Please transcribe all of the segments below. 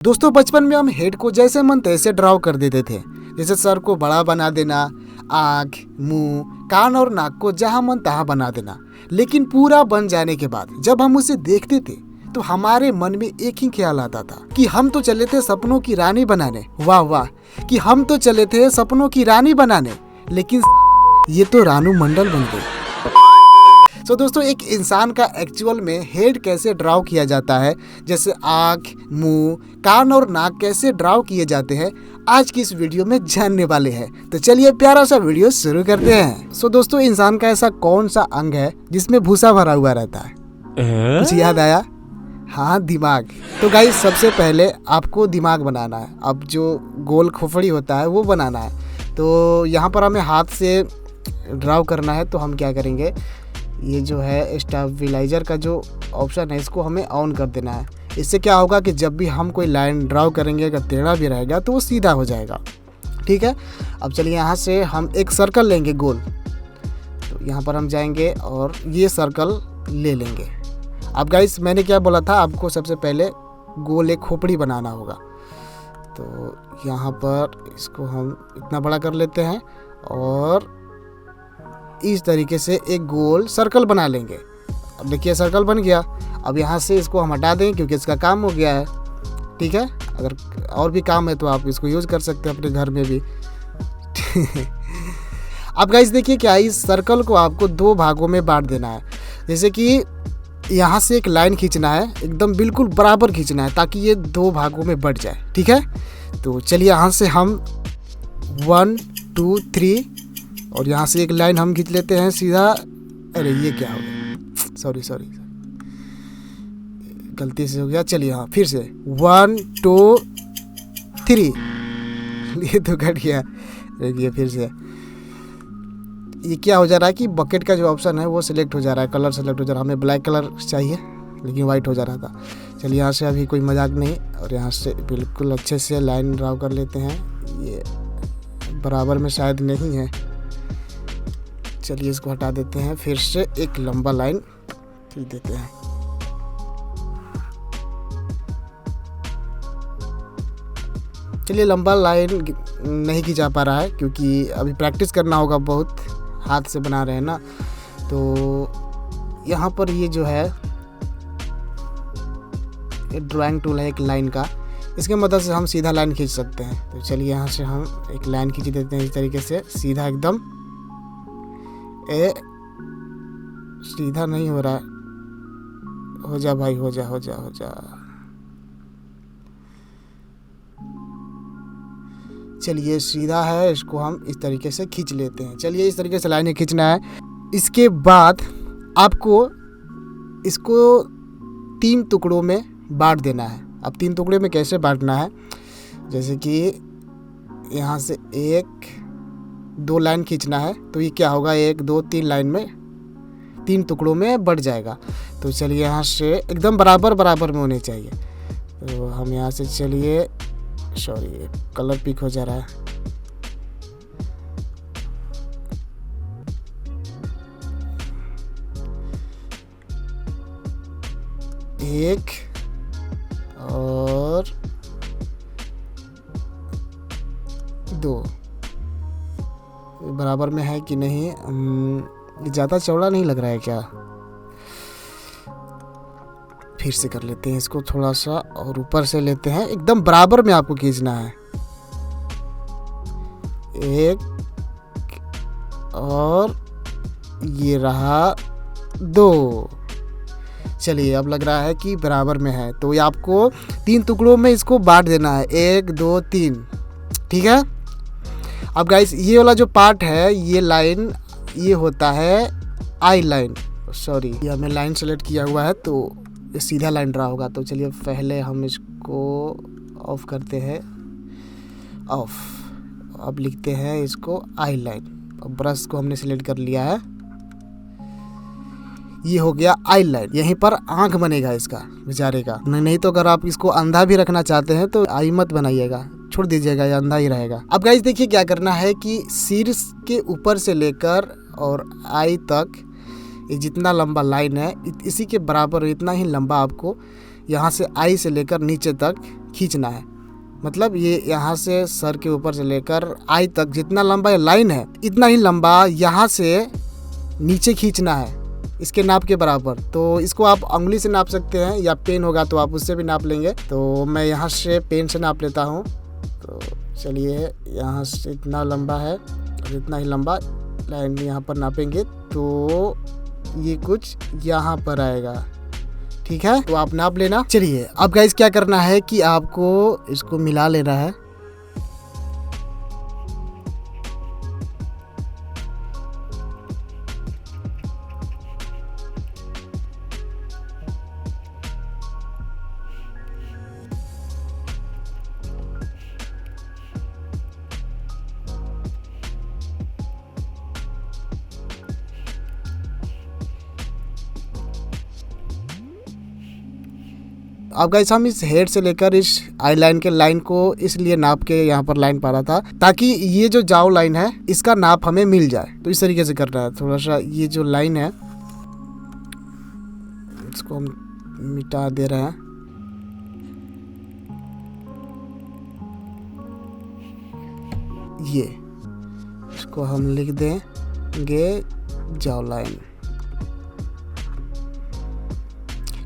दोस्तों बचपन में हम हेड को जैसे मन तैसे ड्राव कर देते थे। जैसे सर को बड़ा बना देना, आँख, मुंह, कान और नाक को जहाँ मन तहाँ बना देना। लेकिन पूरा बन जाने के बाद जब हम उसे देखते थे तो हमारे मन में एक ही ख्याल आता था कि हम तो चले थे सपनों की रानी बनाने। वाह वाह, कि हम तो चले थे सपनों की रानी बनाने, लेकिन ये तो रानू मंडल बन गई। तो दोस्तों एक इंसान का एक्चुअल में हेड कैसे ड्राव किया जाता है, जैसे आँख, मुंह, कान और नाक कैसे ड्राव किए जाते हैं, आज की इस वीडियो में जानने वाले हैं। तो चलिए प्यारा सा वीडियो शुरू करते हैं। दोस्तों इंसान का ऐसा कौन सा अंग है जिसमें भूसा भरा हुआ रहता है? कुछ याद आया? हाँ, दिमाग। तो गाइस सबसे पहले आपको दिमाग बनाना है। अब जो गोल खोपड़ी होता है वो बनाना है। तो यहाँ पर हमें हाथ से ड्राव करना है। तो हम क्या करेंगे, ये जो है स्टेबलाइजर का जो ऑप्शन है इसको हमें ऑन कर देना है। इससे क्या होगा कि जब भी हम कोई लाइन ड्राव करेंगे अगर टेढ़ा भी रहेगा तो वो सीधा हो जाएगा। ठीक है, अब चलिए यहाँ से हम एक सर्कल लेंगे गोल। तो यहाँ पर हम जाएंगे और ये सर्कल ले लेंगे। अब गाइस मैंने क्या बोला था, आपको सबसे पहले गोल एक खोपड़ी बनाना होगा। तो यहाँ पर इसको हम इतना बड़ा कर लेते हैं और इस तरीके से एक गोल सर्कल बना लेंगे। अब देखिए सर्कल बन गया। अब यहाँ से इसको हम हटा दें क्योंकि इसका काम हो गया है। ठीक है, अगर और भी काम है तो आप इसको यूज़ कर सकते हैं अपने घर में भी। अब गाइस देखिए क्या, इस सर्कल को आपको दो भागों में बांट देना है। जैसे कि यहाँ से एक लाइन खींचना है, एकदम बिल्कुल बराबर खींचना है ताकि ये दो भागों में बट जाए। ठीक है, तो चलिए यहाँ से हम 1 2 3 और यहाँ से एक लाइन हम खींच लेते हैं सीधा। अरे ये क्या हो गया, सॉरी गलती से हो गया। चलिए हाँ, फिर से 1 2 3 ये तो घट गया। देखिए फिर से ये क्या हो जा रहा है कि बकेट का जो ऑप्शन है वो सिलेक्ट हो जा रहा है, कलर सेलेक्ट हो जा रहा है। हमें ब्लैक कलर चाहिए लेकिन वाइट हो जा रहा था। चलिए यहाँ से अभी कोई मजाक नहीं, और यहाँ से बिल्कुल अच्छे से लाइन ड्राव कर लेते हैं। ये बराबर में शायद नहीं है, चलिए इसको हटा देते हैं। फिर से एक लंबा लाइन खींच देते हैं। चलिए लंबा लाइन नहीं खींचा पा रहा है क्योंकि अभी प्रैक्टिस करना होगा, बहुत हाथ से बना रहे हैं ना। तो यहाँ पर ये जो है ड्राइंग टूल है एक लाइन का, इसके मदद से हम सीधा लाइन खींच सकते हैं। तो चलिए यहाँ से हम एक लाइन खींच देते हैं इस तरीके से सीधा एकदम। सीधा नहीं हो रहा, हो जा भाई, हो जा। चलिए सीधा है, इसको हम इस तरीके से खींच लेते हैं। चलिए इस तरीके से लाइनें खींचना है। इसके बाद आपको इसको 3 टुकड़ों में बांट देना है। अब 3 टुकड़े में कैसे बांटना है, जैसे कि यहाँ से 1 2 लाइन खींचना है। तो ये क्या होगा, 1 2 3 लाइन में 3 टुकड़ों में बढ़ जाएगा। तो चलिए यहाँ से एकदम बराबर में होने चाहिए। तो हम यहाँ से चलिए, सॉरी कलर पिक हो जा रहा है। एक और 2 बराबर में है कि नहीं, ज़्यादा चौड़ा नहीं लग रहा है क्या? फिर से कर लेते हैं इसको थोड़ा सा और ऊपर से लेते हैं। एकदम बराबर में आपको खींचना है। 1 और ये रहा 2। चलिए अब लग रहा है कि बराबर में है। तो ये आपको 3 टुकड़ों में इसको बांट देना है, 1 2 3। ठीक है, अब गाइस ये वाला जो पार्ट है, ये लाइन ये होता है आई लाइन। सॉरी, ये हमें लाइन सेलेक्ट किया हुआ है तो ये सीधा लाइन ड्रा होगा। तो चलिए पहले हम इसको ऑफ करते हैं, ऑफ। अब लिखते हैं इसको आई लाइन। अब ब्रश को हमने सिलेक्ट कर लिया है, ये हो गया आई लाइन। यहीं पर आंख बनेगा इसका बेचारे का। नहीं तो अगर आप इसको अंधा भी रखना चाहते हैं तो आई मत बनाइएगा, छोड़ दीजिएगा, ये अंधा ही रहेगा। अब गाइस देखिए क्या करना है कि सिर के ऊपर से लेकर और आई तक ये जितना लंबा लाइन है इसी के बराबर इतना ही लंबा आपको यहाँ से आई से लेकर नीचे तक खींचना है। मतलब ये यहाँ से सर के ऊपर से लेकर आई तक जितना लंबा लाइन है इतना ही लंबा यहाँ से नीचे खींचना है, इसके नाप के बराबर। तो इसको आप उंगली से नाप सकते हैं या पेन होगा तो आप उससे भी नाप लेंगे। तो मैं यहाँ से पेन से नाप लेता हूँ। तो चलिए यहाँ से इतना लंबा है और इतना ही लंबा लाइन यहाँ पर नापेंगे तो ये कुछ यहाँ पर आएगा। ठीक है, तो आप नाप लेना। चलिए अब गाइस क्या करना है कि आपको इसको मिला लेना है। अब गाइस हम इस हेड से लेकर इस आई लाइन के लाइन को इसलिए नाप के यहाँ पर लाइन पा रहा था ताकि ये जो जाओ लाइन है इसका नाप हमें मिल जाए। तो इस तरीके से करना है। थोड़ा सा ये जो लाइन है इसको हम मिटा दे रहे हैं। ये इसको हम लिख देंगे जाओ लाइन।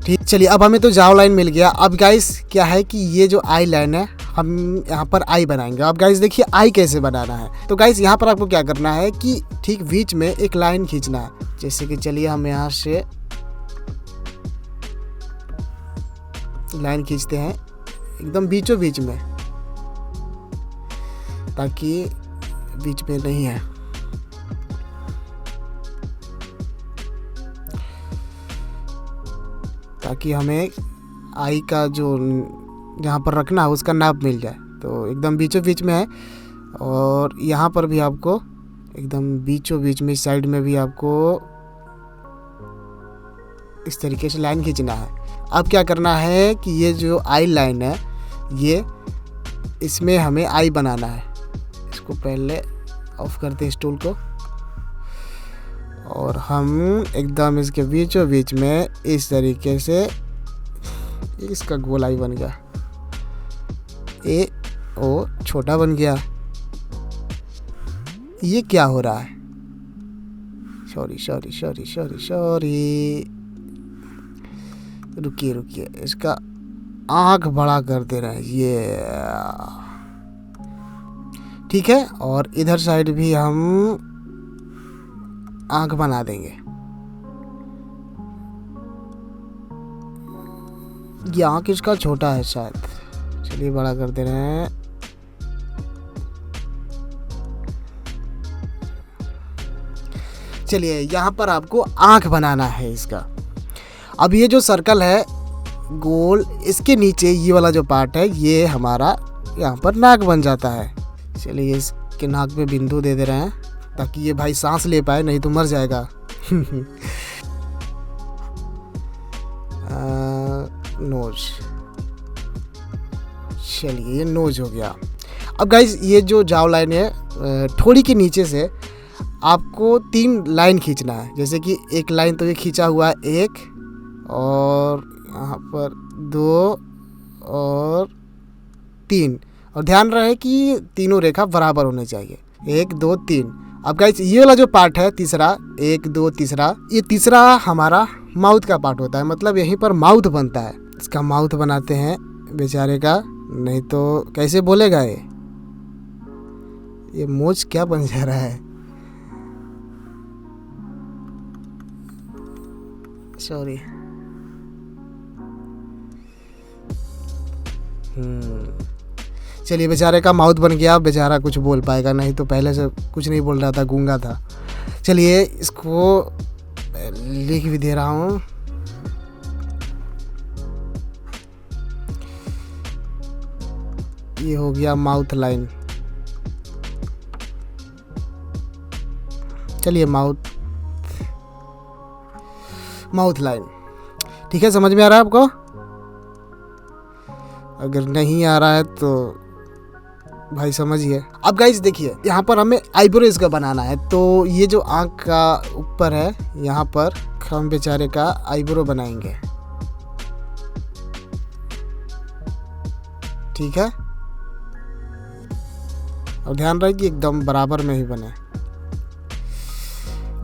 ठीक, चलिए अब हमें तो जाओ लाइन मिल गया। अब गाइस क्या है कि ये जो आई लाइन है हम यहाँ पर आई बनाएंगे। अब गाइस देखिए आई कैसे बनाना है। तो गाइस यहाँ पर आपको क्या करना है कि ठीक बीच में एक लाइन खींचना है। जैसे कि चलिए हम यहाँ से लाइन खींचते हैं एकदम बीचों बीच में, ताकि बीच में नहीं है। ताकि हमें आई का जो जहाँ पर रखना है उसका नाप मिल जाए। तो एकदम बीचों बीच में है और यहाँ पर भी आपको एकदम बीचों बीच में साइड में भी आपको इस तरीके से लाइन खींचना है। अब क्या करना है कि ये जो आई लाइन है ये इसमें हमें आई बनाना है। इसको पहले ऑफ करते हैं इस टूल को और हम एकदम इसके बीचों बीच में इस तरीके से इसका गोल आई बन गया। ए ओ छोटा बन गया। ये क्या हो रहा है? Sorry sorry sorry sorry sorry, रुकिए रुकिए, इसका आँख बड़ा कर दे रहे हैं ये। ठीक है, और इधर साइड भी हम आँख बना देंगे। ये आँख इसका छोटा है शायद, चलिए बड़ा कर दे रहे हैं। चलिए यहाँ पर आपको आँख बनाना है इसका। अब ये जो सर्कल है गोल, इसके नीचे ये वाला जो पार्ट है ये हमारा यहाँ पर नाक बन जाता है। चलिए इसके नाक पे बिंदु दे दे रहे हैं ताकि ये भाई सांस ले पाए, नहीं तो मर जाएगा। नोज, चलिए ये नोज हो गया। अब गाइस ये जो जाव लाइन है ठोड़ी के नीचे से आपको 3 लाइन खींचना है। जैसे कि एक लाइन तो ये खींचा हुआ है, 1 और यहाँ पर 2 और 3, और ध्यान रहे कि तीनों रेखा बराबर होने चाहिए, 1 2 3। अब गाइस ये वाला जो पार्ट है तीसरा, 1 2 तीसरा, ये तीसरा हमारा माउथ का पार्ट होता है। मतलब यहीं पर माउथ बनता है। इसका माउथ बनाते हैं बेचारे का, नहीं तो कैसे बोलेगा ये मोच क्या बन जा रहा है। सॉरी। चलिए बेचारे का माउथ बन गया। बेचारा कुछ बोल पाएगा, नहीं तो पहले से कुछ नहीं बोल रहा था, गूंगा था। चलिए इसको लिख भी दे रहा हूँ। ये हो गया माउथ लाइन। चलिए माउथ लाइन, ठीक है, समझ में आ रहा है आपको? अगर नहीं आ रहा है तो भाई समझिए। अब गाइस देखिए यहाँ पर हमें आईब्रो इसका बनाना है। तो ये जो आँख का ऊपर है यहाँ पर हम बेचारे का आईब्रो बनाएंगे। ठीक है, और ध्यान रहे कि एकदम बराबर में ही बने।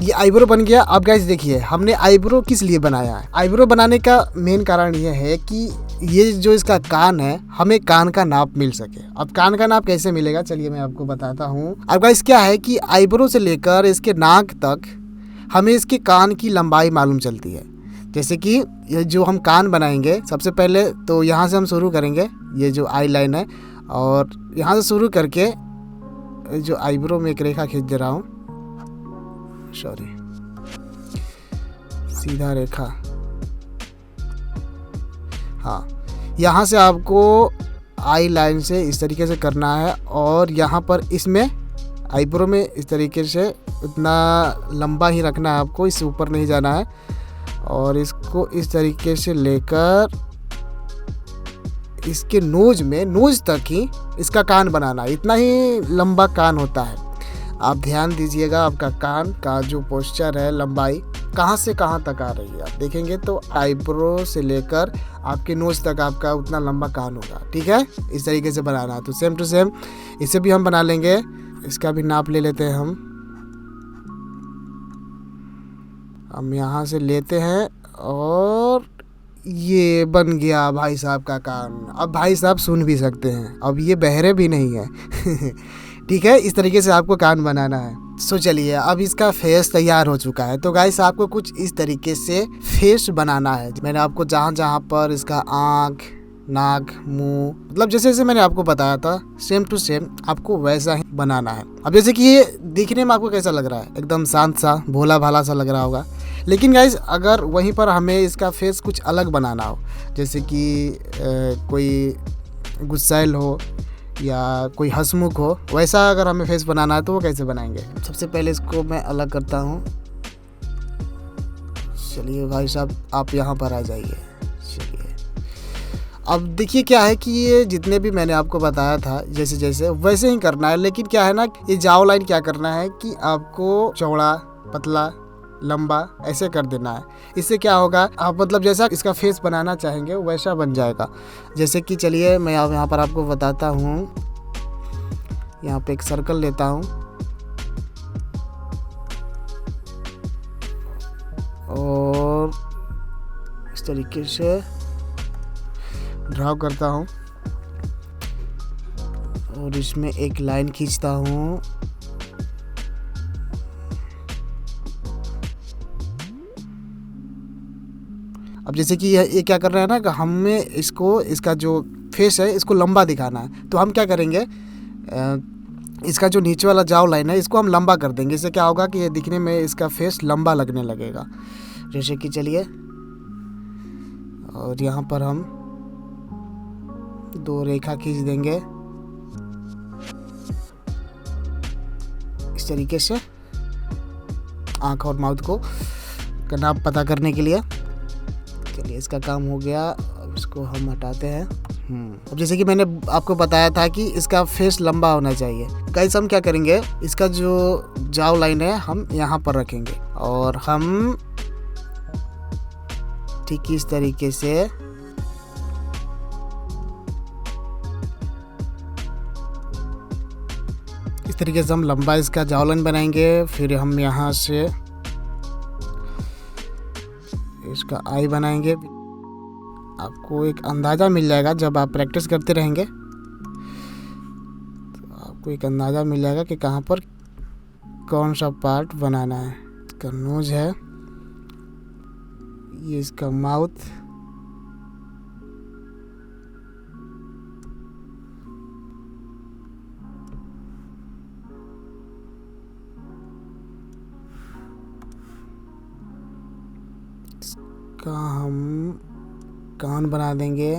ये आईब्रो बन गया। अब गाइस देखिए, हमने आईब्रो किस लिए बनाया है। आईब्रो बनाने का मेन कारण ये है कि ये जो इसका कान है, हमें कान का नाप मिल सके। अब कान का नाप कैसे मिलेगा, चलिए मैं आपको बताता हूँ। अब गाइस क्या है कि आईब्रो से लेकर इसके नाक तक हमें इसके कान की लंबाई मालूम चलती है। जैसे कि ये जो हम कान बनाएंगे, सबसे पहले तो यहाँ से हम शुरू करेंगे, ये जो आई लाइन है, और यहाँ से शुरू करके जो आईब्रो में एक रेखा खींच दे रहा हूँ, सॉरी, सीधा रेखा। हाँ, यहाँ से आपको आई लाइन से इस तरीके से करना है, और यहाँ पर इसमें आईब्रो में इस तरीके से उतना लंबा ही रखना है आपको, इससे ऊपर नहीं जाना है। और इसको इस तरीके से लेकर इसके नोज में, नोज तक ही इसका कान बनाना है। इतना ही लंबा कान होता है। आप ध्यान दीजिएगा, आपका कान का जो पोस्चर है, लंबाई कहाँ से कहाँ तक आ रही है। आप देखेंगे तो आईब्रो से लेकर आपके नोज तक आपका उतना लंबा कान होगा। ठीक है, इस तरीके से बनाना है। तो सेम टू सेम इसे भी हम बना लेंगे। इसका भी नाप ले लेते हैं हम यहाँ से लेते हैं, और ये बन गया भाई साहब का कान। अब भाई साहब सुन भी सकते हैं, अब ये बहरे भी नहीं है। ठीक है, इस तरीके से आपको कान बनाना है। सो चलिए, अब इसका फेस तैयार हो चुका है। तो गाइस आपको कुछ इस तरीके से फेस बनाना है। मैंने आपको जहाँ जहाँ पर इसका आँख, नाक, मुंह, मतलब जैसे जैसे मैंने आपको बताया था, सेम टू सेम आपको वैसा ही बनाना है। अब जैसे कि ये दिखने में आपको कैसा लग रहा है, एकदम शांत सा, भोला भाला सा लग रहा होगा। लेकिन गाइस अगर वहीं पर हमें इसका फेस कुछ अलग बनाना हो, जैसे कि कोई गुस्सैल हो या कोई हंसमुख हो, वैसा अगर हमें फेस बनाना है तो वो कैसे बनाएंगे। सबसे पहले इसको मैं अलग करता हूँ। चलिए भाई साहब, आप यहाँ पर आ जाइए। चलिए, अब देखिए क्या है कि ये जितने भी मैंने आपको बताया था, जैसे जैसे वैसे ही करना है। लेकिन क्या है ना, ये जाओ लाइन क्या करना है कि आपको चौड़ा, पतला, लंबा ऐसे कर देना है। इससे क्या होगा, आप मतलब जैसा इसका फेस बनाना चाहेंगे वैसा बन जाएगा। जैसे कि चलिए मैं यहाँ पर आपको बताता हूँ। यहाँ पे एक सर्कल लेता हूँ और इस तरीके से ड्रॉ करता हूँ, और इसमें एक लाइन खींचता हूँ। अब जैसे कि ये क्या कर रहा है ना कि हमें इसको, इसका जो फेस है इसको लंबा दिखाना है। तो हम क्या करेंगे, इसका जो नीचे वाला जाव लाइन है इसको हम लंबा कर देंगे। इससे क्या होगा कि ये दिखने में इसका फेस लंबा लगने लगेगा। जैसे कि चलिए, और यहाँ पर हम 2 रेखा खींच देंगे इस तरीके से, आँख और माउथ को नाप पता करने के लिए। चलिए, इसका काम हो गया। अब इसको हम हटाते हैं। अब जैसे कि मैंने आपको बताया था कि इसका फेस लंबा होना चाहिए। गाइस हम क्या करेंगे, इसका जो जाव लाइन है हम यहाँ पर रखेंगे, और हम ठीक इस तरीके से हम लंबा इसका जाव लाइन बनाएंगे। फिर हम यहाँ से इसका आई बनाएंगे। आपको एक अंदाज़ा मिल जाएगा जब आप प्रैक्टिस करते रहेंगे, तो आपको एक अंदाज़ा मिल जाएगा कि कहाँ पर कौन सा पार्ट बनाना है। इसका नोज है, ये इसका माउथ, इसका हम कान बना देंगे।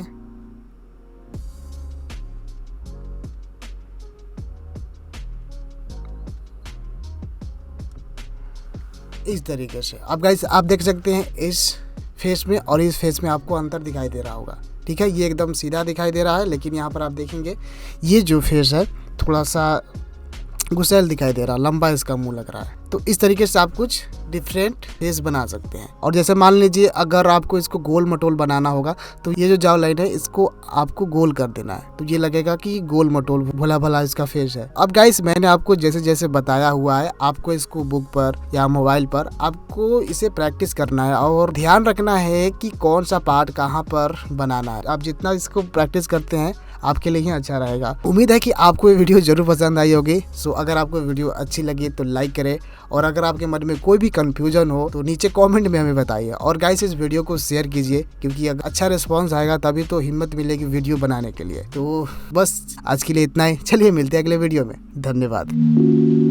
इस तरीके से अब गाइस आप देख सकते हैं इस फेस में और इस फेस में आपको अंतर दिखाई दे रहा होगा। ठीक है, ये एकदम सीधा दिखाई दे रहा है, लेकिन यहाँ पर आप देखेंगे ये जो फेस है थोड़ा सा गुसेल दिखाई दे रहा, लंबा इसका मुंह लग रहा है। तो इस तरीके से आप कुछ डिफरेंट फेस बना सकते हैं। और जैसे मान लीजिए अगर आपको इसको गोल मटोल बनाना होगा तो ये जो जॉ लाइन है इसको आपको गोल कर देना है, तो ये लगेगा कि गोल मटोल भोला भला इसका फेस है। अब गाइस मैंने आपको जैसे जैसे बताया हुआ है, आपको इसको बुक पर या मोबाइल पर आपको इसे प्रैक्टिस करना है और ध्यान रखना है कि कौन सा पार्ट कहाँ पर बनाना है। आप जितना इसको प्रैक्टिस करते हैं आपके लिए ही अच्छा रहेगा। उम्मीद है कि आपको ये वीडियो जरूर पसंद आई होगी। सो अगर आपको वीडियो अच्छी लगी तो लाइक करें, और अगर आपके मन में कोई भी कंफ्यूजन हो तो नीचे कमेंट में हमें बताइए। और गाइस इस वीडियो को शेयर कीजिए, क्योंकि अगर अच्छा रिस्पांस आएगा तभी तो हिम्मत मिलेगी वीडियो बनाने के लिए। तो बस आज के लिए इतना ही, चलिए मिलते हैं अगले वीडियो में। धन्यवाद।